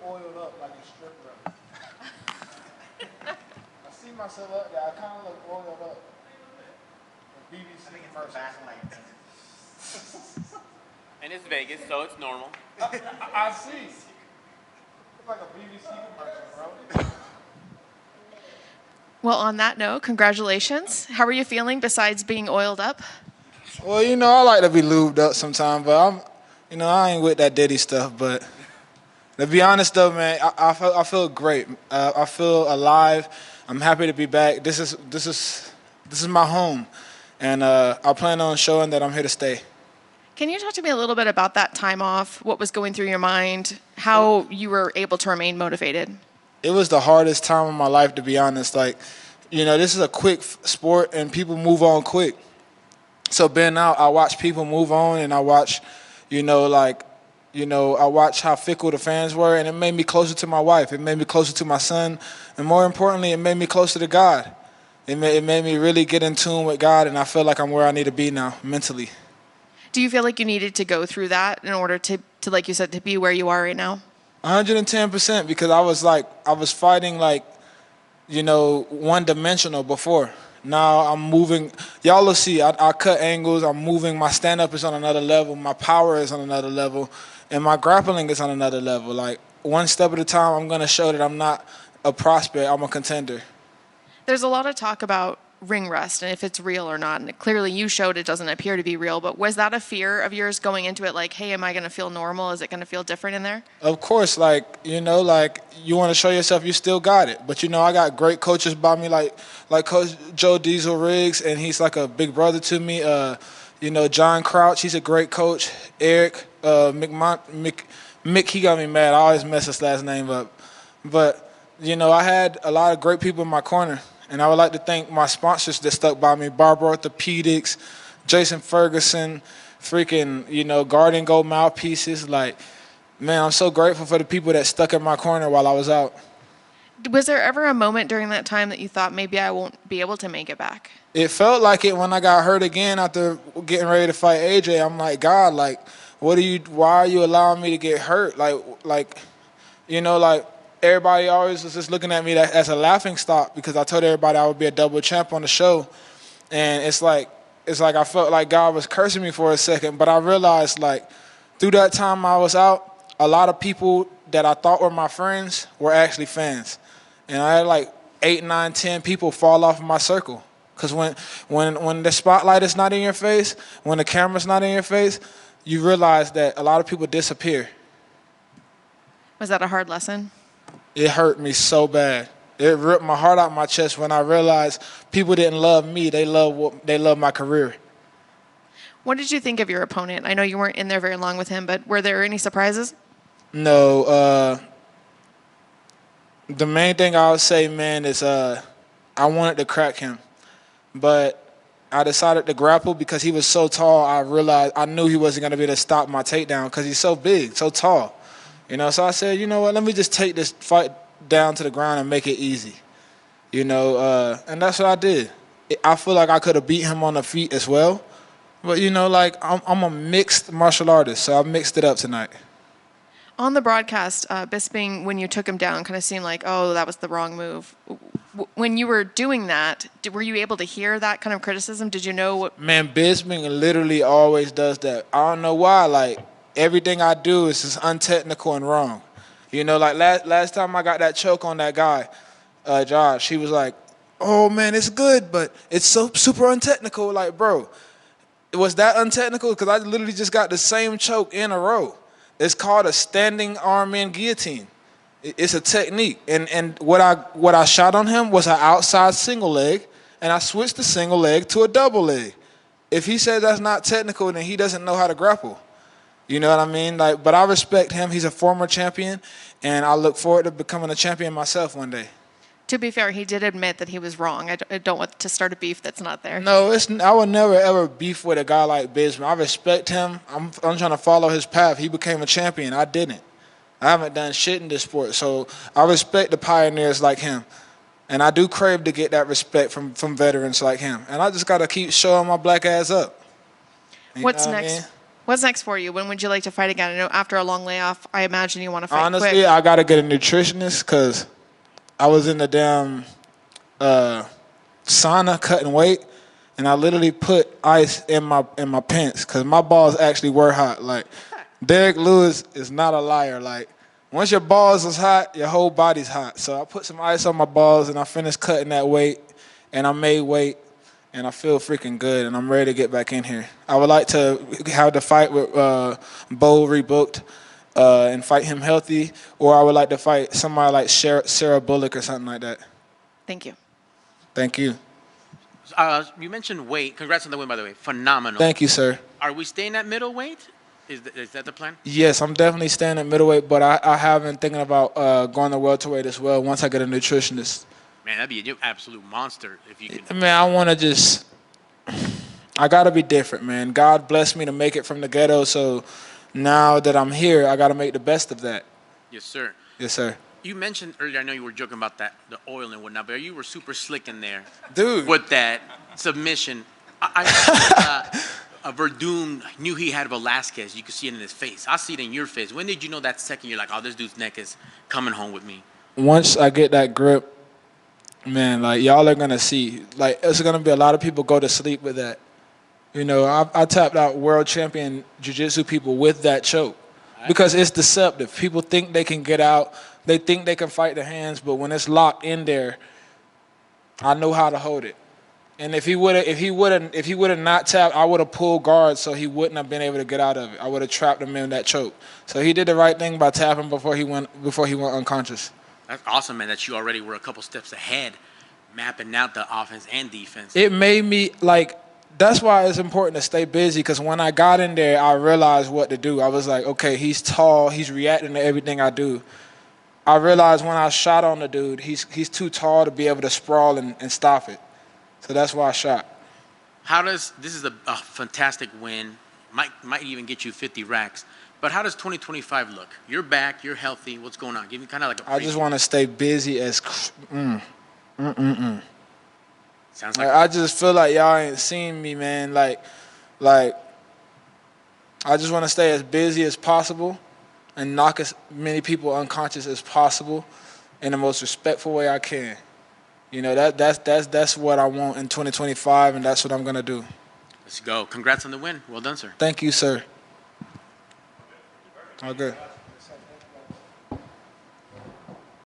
oiled up like a stripper. I see myself up there. I kind of look oiled up. The BBC commercial. And it's Vegas, so it's normal. I see. It's like a BBC commercial, bro. Well, on that note, congratulations. How are you feeling besides being oiled up? Well, you know, I like to be lubed up sometimes, but I ain't with that Diddy stuff. But to be honest, though, man, I feel great. I feel alive. I'm happy to be back. This is my home, and I plan on showing that I'm here to stay. Can you talk to me a little bit about that time off? What was going through your mind? How you were able to remain motivated? It was the hardest time of my life, to be honest. Like, this is a quick sport, and people move on quick. So being out, I watch people move on, and I watch, I watch how fickle the fans were, and it made me closer to my wife. It made me closer to my son, and more importantly, it made me closer to God. It made me really get in tune with God, and I feel like I'm where I need to be now, mentally. Do you feel like you needed to go through that in order to like you said, to be where you are right now? 110%, because I was fighting one-dimensional before. Now I'm moving. Y'all will see, I cut angles, I'm moving. My stand-up is on another level. My power is on another level. And my grappling is on another level. Like, one step at a time, I'm going to show that I'm not a prospect, I'm a contender. There's a lot of talk about ring rust and if it's real or not. And clearly you showed it doesn't appear to be real. But was that a fear of yours going into it? Like, hey, am I going to feel normal? Is it going to feel different in there? Of course, you want to show yourself you still got it. But, I got great coaches by me, like Coach Joe Diesel Riggs, and he's like a big brother to me. John Crouch, he's a great coach. Eric, Mick, he got me mad. I always mess his last name up. But, I had a lot of great people in my corner. And I would like to thank my sponsors that stuck by me, Barber Orthopedics, Jason Ferguson, Garden Gold Mouthpieces. Like, man, I'm so grateful for the people that stuck in my corner while I was out. Was there ever a moment during that time that you thought maybe I won't be able to make it back? It felt like it when I got hurt again after getting ready to fight AJ. I'm like, God, why are you allowing me to get hurt? Everybody always was just looking at me as a laughing stock because I told everybody I would be a double champ on the show. And it's like I felt like God was cursing me for a second. But I realized, through that time I was out, a lot of people that I thought were my friends were actually fans. And I had 8, 9, 10 people fall off of my circle. Because when the spotlight is not in your face, when the camera's not in your face, you realize that a lot of people disappear. Was that a hard lesson? It hurt me so bad. It ripped my heart out my chest when I realized people didn't love me. They love my career. What did you think of your opponent? I know you weren't in there very long with him, but were there any surprises? No. The main thing I would say, man, is I wanted to crack him. But I decided to grapple because he was so tall. I knew he wasn't going to be able to stop my takedown because he's so big, so tall. So I said, you know what, let me just take this fight down to the ground and make it easy. And that's what I did. I feel like I could have beat him on the feet as well. But, I'm a mixed martial artist, so I mixed it up tonight. On the broadcast, Bisping, when you took him down, kind of seemed like, oh, that was the wrong move. When you were doing that, were you able to hear that kind of criticism? Did you know what? Man, Bisping literally always does that. I don't know why, everything I do is just untechnical and wrong. Last time I got that choke on that guy, Josh, he was like, oh, man, it's good, but it's so super untechnical. Like, bro, was that untechnical? Because I literally just got the same choke in a row. It's called a standing arm in guillotine. It's a technique. And what I shot on him was an outside single leg, and I switched the single leg to a double leg. If he says that's not technical, then he doesn't know how to grapple. You know what I mean? But I respect him. He's a former champion, and I look forward to becoming a champion myself one day. To be fair, he did admit that he was wrong. I don't want to start a beef that's not there. No, I would never, ever beef with a guy like Bisping. I respect him. I'm trying to follow his path. He became a champion. I didn't. I haven't done shit in this sport. So I respect the pioneers like him. And I do crave to get that respect from veterans like him. And I just got to keep showing my black ass up. What's next What's next for you? When would you like to fight again? I know after a long layoff, I imagine you want to fight Honestly, quick. I gotta get a nutritionist because I was in the damn sauna cutting weight, and I literally put ice in my pants because my balls actually were hot. Like Derek Lewis is not a liar. Like once your balls is hot, your whole body's hot. So I put some ice on my balls, and I finished cutting that weight, and I made weight. And I feel freaking good, and I'm ready to get back in here. I would like to have the fight with Bo rebooked and fight him healthy, or I would like to fight somebody like Sarah Bullock or something like that. Thank you. Thank you. You mentioned weight. Congrats on the win, by the way. Phenomenal. Thank you, sir. Are we staying at middleweight? Is that the plan? Yes, I'm definitely staying at middleweight, but I have been thinking about going to welterweight as well once I get a nutritionist. Man, that'd be an absolute monster if you can. Man, I want to just – I got to be different, man. God blessed me to make it from the ghetto, so now that I'm here, I got to make the best of that. Yes, sir. Yes, sir. You mentioned earlier, I know you were joking about that, the oil and whatnot, but you were super slick in there. Dude. With that submission. I Verdun knew he had Velasquez. You could see it in his face. I see it in your face. When did you know that second you're like, oh, this dude's neck is coming home with me? Once I get that grip, man, like, y'all are going to see. Like, it's going to be a lot of people go to sleep with that. You know, I tapped out world champion jiu-jitsu people with that choke because it's deceptive. People think they can get out. They think they can fight the hands, but when it's locked in there, I know how to hold it. And if he would have not tapped, I would have pulled guard so he wouldn't have been able to get out of it. I would have trapped him in that choke. So he did the right thing by tapping before he went unconscious. That's awesome, man, that you already were a couple steps ahead, mapping out the offense and defense. It made me, like, that's why it's important to stay busy, because when I got in there, I realized what to do. I was like, okay, he's tall. He's reacting to everything I do. I realized when I shot on the dude, he's too tall to be able to sprawl and stop it. So that's why I shot. This is a fantastic win, might even get you 50 racks, but how does 2025 look? You're back, you're healthy, what's going on? Give me kind of like a preview. I just want to stay busy as Sounds like I just feel like y'all ain't seen me, man. Like I just want to stay as busy as possible and knock as many people unconscious as possible in the most respectful way I can. You know, that's what I want in 2025, and that's what I'm going to do. Let's go. Congrats on the win. Well done, sir. Thank you, sir. All good.